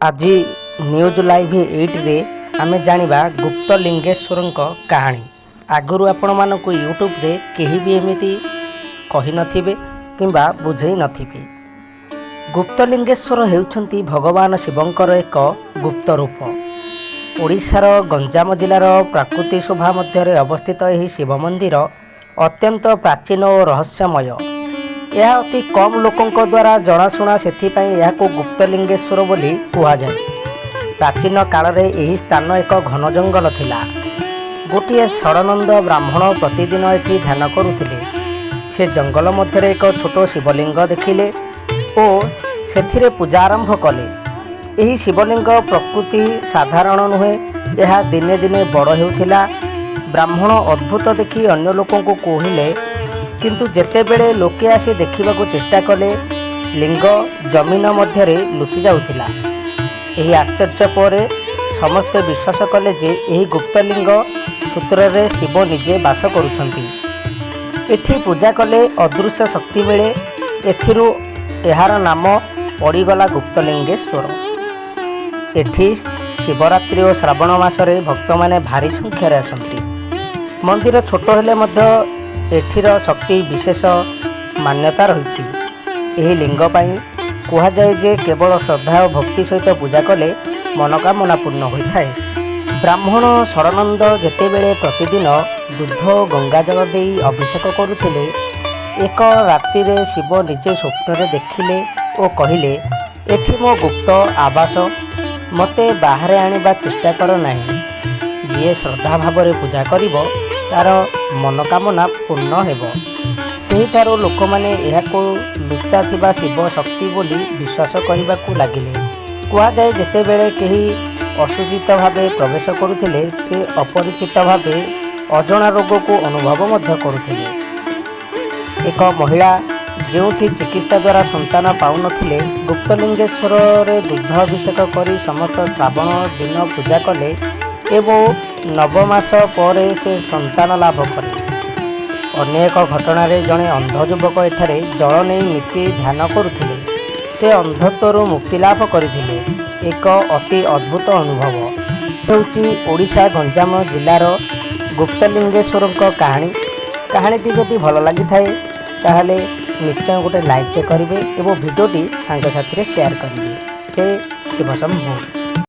आज news live 8 रे आमे जानिबा गुप्तलिंगेश्वर कहानी। आगुरी आपण मानक यूट्यूब रे केही भी एमिति कही नथिबे किंबा बुझेई नथिबे। गुप्तलिंगेश्वर हेउछंती भगवान शिवंकर एक गुप्त रूप। ओडिशार गंजाम जिलार प्राकृतिक शोभा मध्य अवस्थित यह शिव मंदिर अत्यंत प्राचीन और रहस्यमय। यह अति कम लोकों द्वारा जनाशुना से गुप्तलिंगेश्वर बोली कहुए। प्राचीन काल में यह स्थान एक घन जंगल थिला। गोटे षडनंद ब्राह्मण प्रतिदिन ये ध्यान करुले। से जंगल मध्य एक छोट शिवलिंग देखिले और से पूजा आरंभ कले। यही शिवलिंग प्रकृति साधारण नुहे, यह दिने दिने बड़ होता। ब्राह्मण अद्भुत देखि अन्य लोकों को कहले, किंतु जेतेबेले लोके आसी देखा चेष्टा कले लिंग जमीन मध्य लुचि जाउथिला। एही आश्चर्य पर समस्ते विश्वास कले जे एही गुप्तलिंग सूत्र रे शिव निजे वास करुछंती। एठी पूजा कले अदृश्य शक्ति मिले। एथिरु एहार नाम पड़ीगला गुप्तलिंगेश्वर। एठी शिवरात्रि और श्रावण मासरे भक्त माने भारी संख्यार आसंती। मंदिर छोट हेले मध्य एठीर शक्ति विशेष मान्यता रही। यह लिंग पाई कह जाए जे केवल श्रद्धा और भक्ति सहित पूजा कले मनोकामना पूर्ण होता है। ब्राह्मण षडनंद जेतेबेले प्रतिदिन दूध गंगाजल दे अभिषेक करुथिले, एक राति रे शिव निजे स्वप्न देखिले और कहले, एठी मो गुप्त आवास, मते बाहर आनिबा चेष्टा कर नाही। जी श्रद्धा भाव पूजा करिवो तार मनोकामना पूर्ण हेब। सही ठारो लोक माने एहाको लुचा थिबा शिव शक्ति बोली विश्वास करने को लगिले। कह जाए जेतेबेले केही असुचित भावे प्रवेश करुथिले, से अपरिचित भावे अजणा रोग को अनुभव मध्य करुथिले। एक महिला जोथि चिकित्सा द्वारा संतान पाउनथिले, गुप्तलिंगेश्वर रे दुग्ध अभिषेक करी समस्त श्रावण दिन पूजा कले एवं नवमास पर से संतान लाभ करे। अनेक घटना जड़े अंध युवक एठारे जल नहीं नीति ध्यान करुथिले। से अंधत्व मुक्ति लाभ करथिले। एक अति अद्भुत अनुभव होउची ओडिशा गंजाम जिलार गुप्तलिंगेश्वर कहानीटी जदि भल लगी थाए ताहले निश्चय गोटे लाइक करेंगे और भिडियोटी सांग साथी शेयर करेंगे। से शिव शंभु।